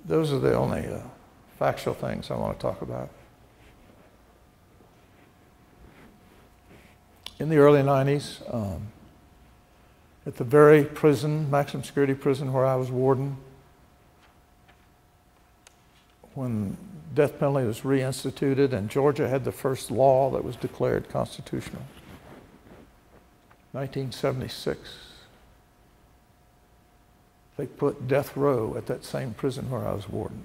those are the only factual things I want to talk about. In the early 90s, at the very prison, maximum security prison where I was warden, when death penalty was reinstituted and Georgia had the first law that was declared constitutional, 1976. They put death row at that same prison where I was warden.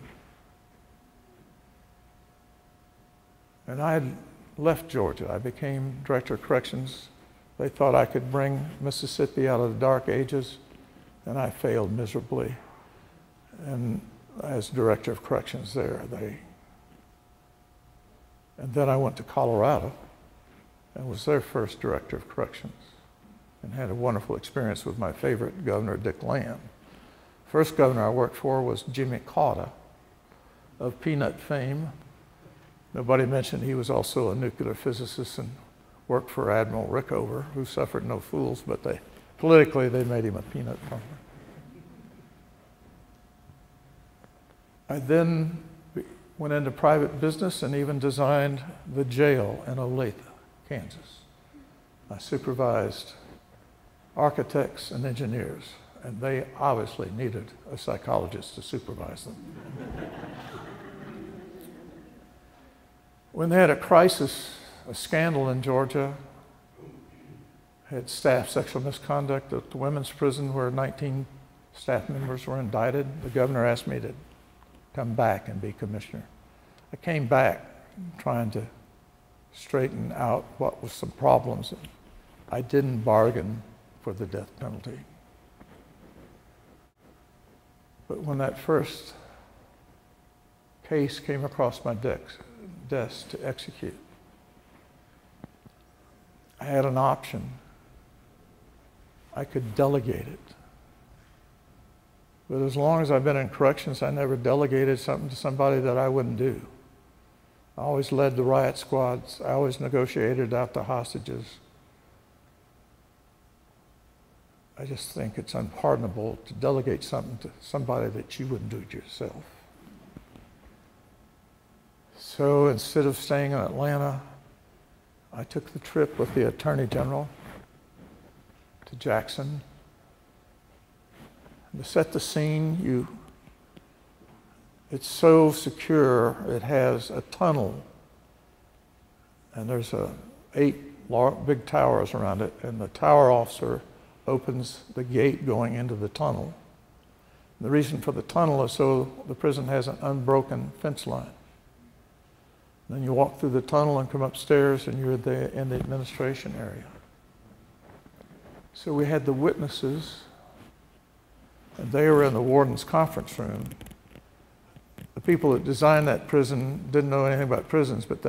And I had left Georgia. I became director of corrections. They thought I could bring Mississippi out of the dark ages, and I failed miserably. And as director of corrections there, and then I went to Colorado and was their first director of corrections and had a wonderful experience with my favorite governor, Dick Lamb. First governor I worked for was Jimmy Carter of peanut fame. Nobody mentioned he was also a nuclear physicist and worked for Admiral Rickover, who suffered no fools, but politically they made him a peanut farmer. I then went into private business and even designed the jail in Olathe, Kansas. I supervised architects and engineers, and they obviously needed a psychologist to supervise them. When they had a crisis, a scandal in Georgia, had staff sexual misconduct at the women's prison where 19 staff members were indicted, the governor asked me to come back and be commissioner. I came back trying to straighten out what was some problems. I didn't bargain for the death penalty. But when that first case came across my desk to execute, I had an option. I could delegate it. But as long as I've been in corrections, I never delegated something to somebody that I wouldn't do. I always led the riot squads. I always negotiated out the hostages. I just think it's unpardonable to delegate something to somebody that you wouldn't do it yourself. So instead of staying in Atlanta, I took the trip with the Attorney General to Jackson. And to set the scene, it's so secure, it has a tunnel, and there's 8 big towers around it, and the tower officer opens the gate going into the tunnel. And the reason for the tunnel is so the prison has an unbroken fence line. Then you walk through the tunnel and come upstairs and you're in the administration area. So we had the witnesses, and they were in the warden's conference room. The people that designed that prison didn't know anything about prisons, but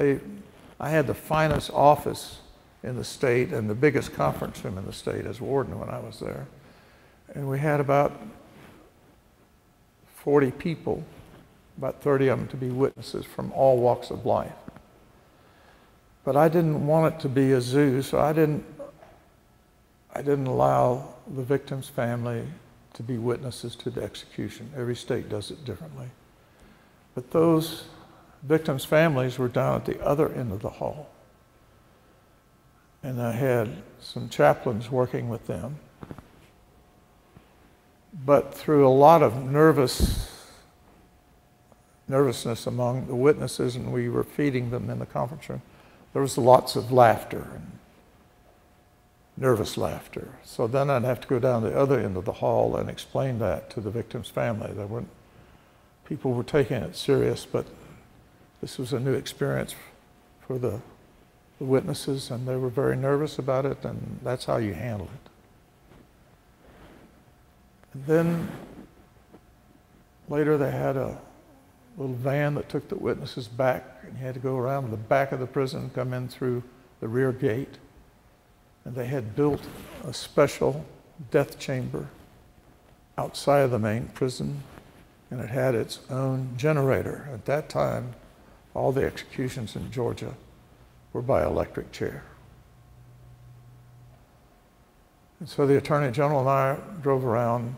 I had the finest office in the state and the biggest conference room in the state as warden when I was there. And we had about 40 people, about 30 of them to be witnesses from all walks of life. But I didn't want it to be a zoo, so I didn't allow the victim's family to be witnesses to the execution. Every state does it differently. But those victims' families were down at the other end of the hall. And I had some chaplains working with them. But through a lot of nervousness among the witnesses, and we were feeding them in the conference room, there was lots of laughter, and nervous laughter. So then I'd have to go down the other end of the hall and explain that to the victim's family. People were taking it serious, but this was a new experience for the witnesses, and they were very nervous about it, and that's how you handle it. And then later they had a little van that took the witnesses back, and you had to go around to the back of the prison and come in through the rear gate. And they had built a special death chamber outside of the main prison, and it had its own generator. At that time, all the executions in Georgia were by electric chair. And so the Attorney General and I drove around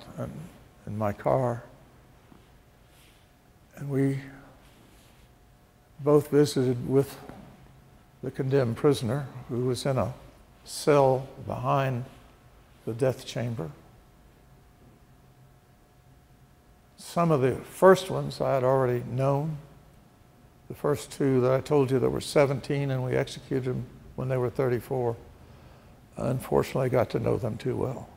in my car, And we both visited with the condemned prisoner who was in a cell behind the death chamber. Some of the first ones I had already known. The first two that I told you that were 17 and we executed them when they were 34. Unfortunately, I got to know them too well.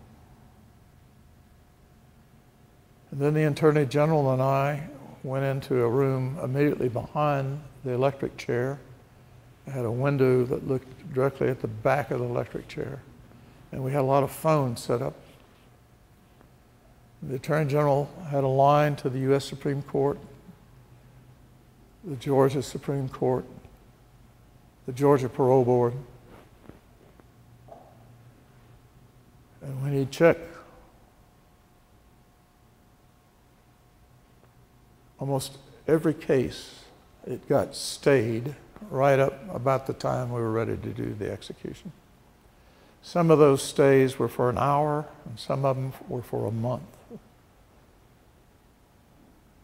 And then the Attorney General and I went into a room immediately behind the electric chair. It had a window that looked directly at the back of the electric chair. And we had a lot of phones set up. The Attorney General had a line to the U.S. Supreme Court, the Georgia Supreme Court, the Georgia Parole Board. And when he checked, almost every case, it got stayed right up about the time we were ready to do the execution. Some of those stays were for an hour, and some of them were for a month.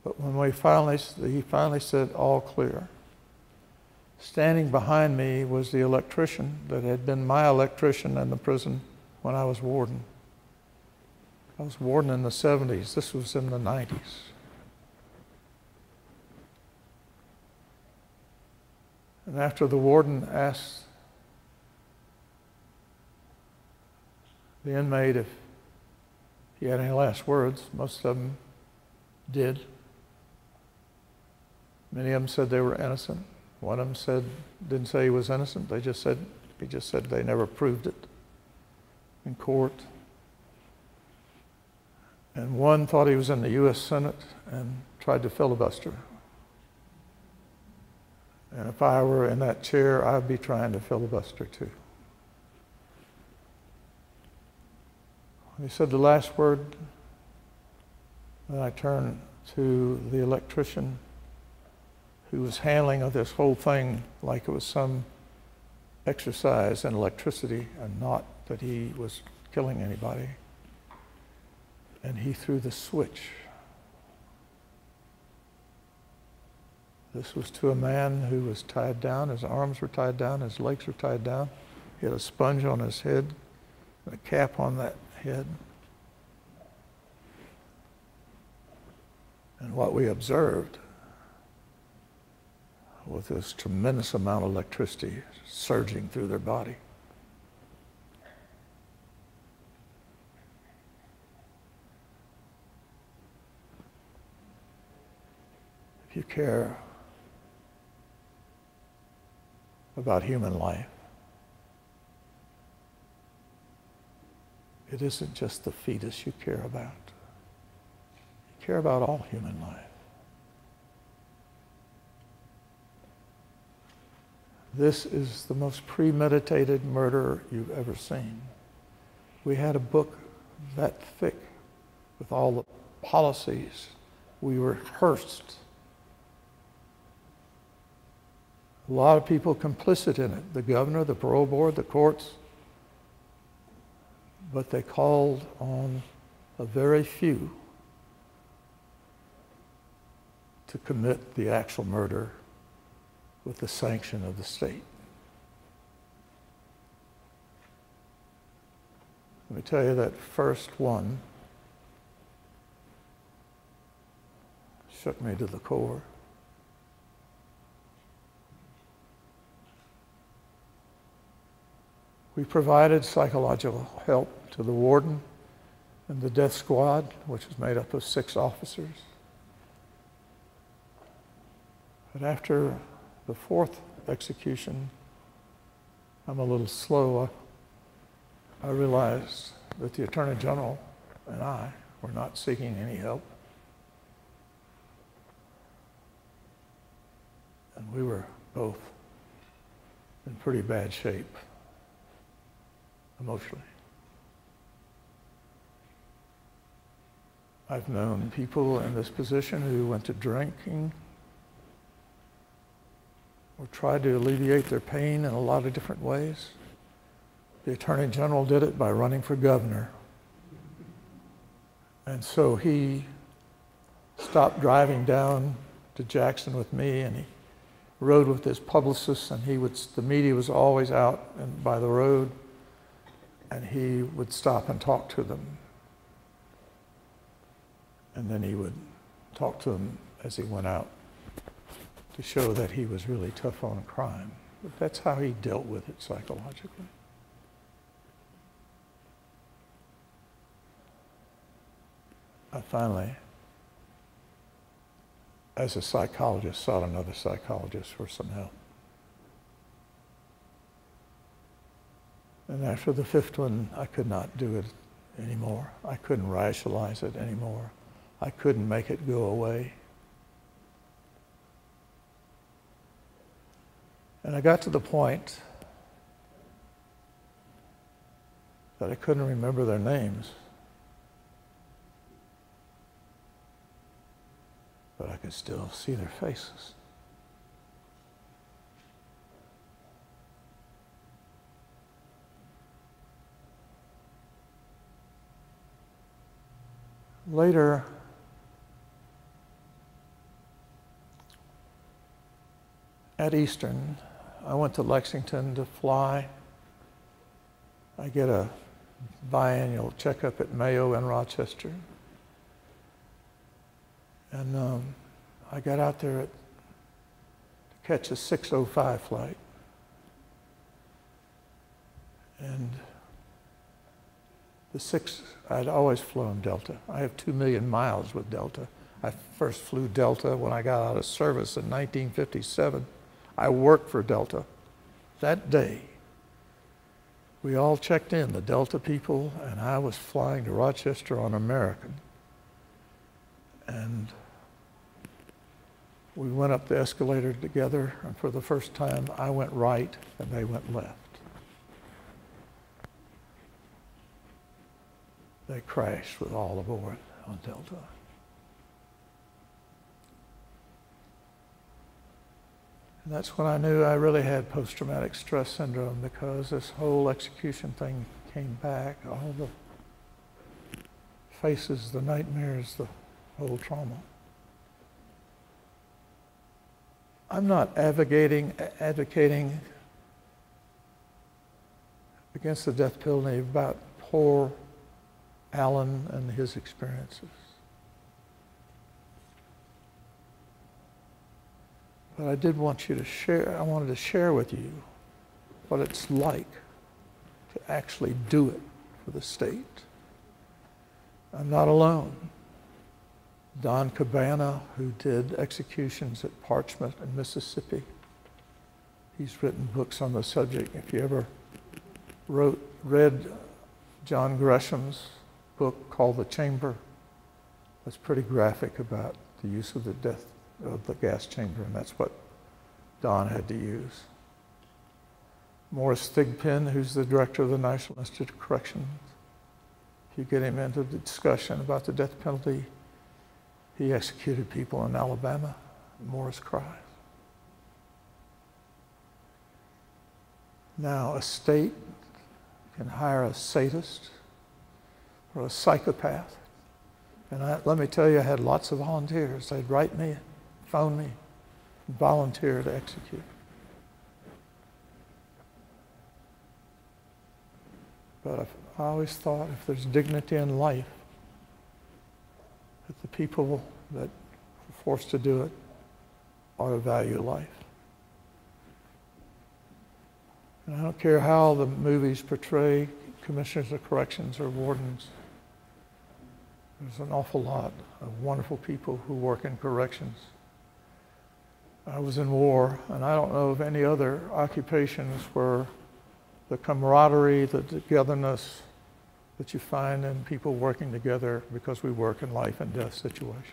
But when he finally said, all clear. Standing behind me was the electrician that had been my electrician in the prison when I was warden. I was warden in the 70s. This was in the 90s. And after the warden asked the inmate if he had any last words, most of them did. Many of them said they were innocent. One of them didn't say he was innocent. He just said they never proved it in court. And one thought he was in the U.S. Senate and tried to filibuster. And if I were in that chair, I'd be trying to filibuster too. When he said the last word, then I turned to the electrician who was handling of this whole thing like it was some exercise in electricity and not that he was killing anybody. And he threw the switch. This was to a man who was tied down. His arms were tied down. His legs were tied down. He had a sponge on his head, and a cap on that head. And what we observed was this tremendous amount of electricity surging through their body. If you care about human life, it isn't just the fetus you care about. You care about all human life. This is the most premeditated murder you've ever seen. We had a book that thick with all the policies. We rehearsed. A lot of people complicit in it, the governor, the parole board, the courts, but they called on a very few to commit the actual murder with the sanction of the state. Let me tell you that first one shook me to the core. We provided psychological help to the warden and the death squad, which was made up of 6 officers. But after the 4th execution, I'm a little slow. I realized that the Attorney General and I were not seeking any help. And we were both in pretty bad shape emotionally. I've known people in this position who went to drinking or tried to alleviate their pain in a lot of different ways. The Attorney General did it by running for governor. And so he stopped driving down to Jackson with me, and he rode with his publicist, and the media was always out by the road, and he would stop and talk to them. And then he would talk to them as he went out to show that he was really tough on crime. But that's how he dealt with it psychologically. I finally, as a psychologist, sought another psychologist for some help. And after the fifth one, I could not do it anymore. I couldn't rationalize it anymore. I couldn't make it go away. And I got to the point that I couldn't remember their names, but I could still see their faces. Later, at Eastern, I went to Lexington to fly. I get a biannual checkup at Mayo in Rochester. And I got out there to catch a 6:05 flight. And I'd always flown Delta. I have 2 million miles with Delta. I first flew Delta when I got out of service in 1957. I worked for Delta. That day, we all checked in, the Delta people, and I was flying to Rochester on American. And we went up the escalator together, and for the first time, I went right and they went left. They crashed with all aboard on Delta. And that's when I knew I really had post-traumatic stress syndrome, because this whole execution thing came back, all the faces, the nightmares, the whole trauma. I'm not advocating against the death penalty about poor Alan and his experiences. But I did want you to share, I wanted to share with you what it's like to actually do it for the state. I'm not alone. Don Cabana, who did executions at Parchment in Mississippi, he's written books on the subject. If you ever read John Gresham's book called The Chamber, it's pretty graphic about the use of the gas chamber, and that's what Don had to use. Morris Thigpen, who's the director of the National Institute of Corrections, if you get him into the discussion about the death penalty, he executed people in Alabama. Morris cries. Now, a state can hire a sadist or a psychopath. And let me tell you, I had lots of volunteers. They'd write me, phone me, and volunteer to execute. But I always thought if there's dignity in life, that the people that are forced to do it ought to value life. And I don't care how the movies portray commissioners of corrections or wardens. There's an awful lot of wonderful people who work in corrections. I was in war, and I don't know of any other occupations where the camaraderie, the togetherness that you find in people working together, because we work in life and death situations.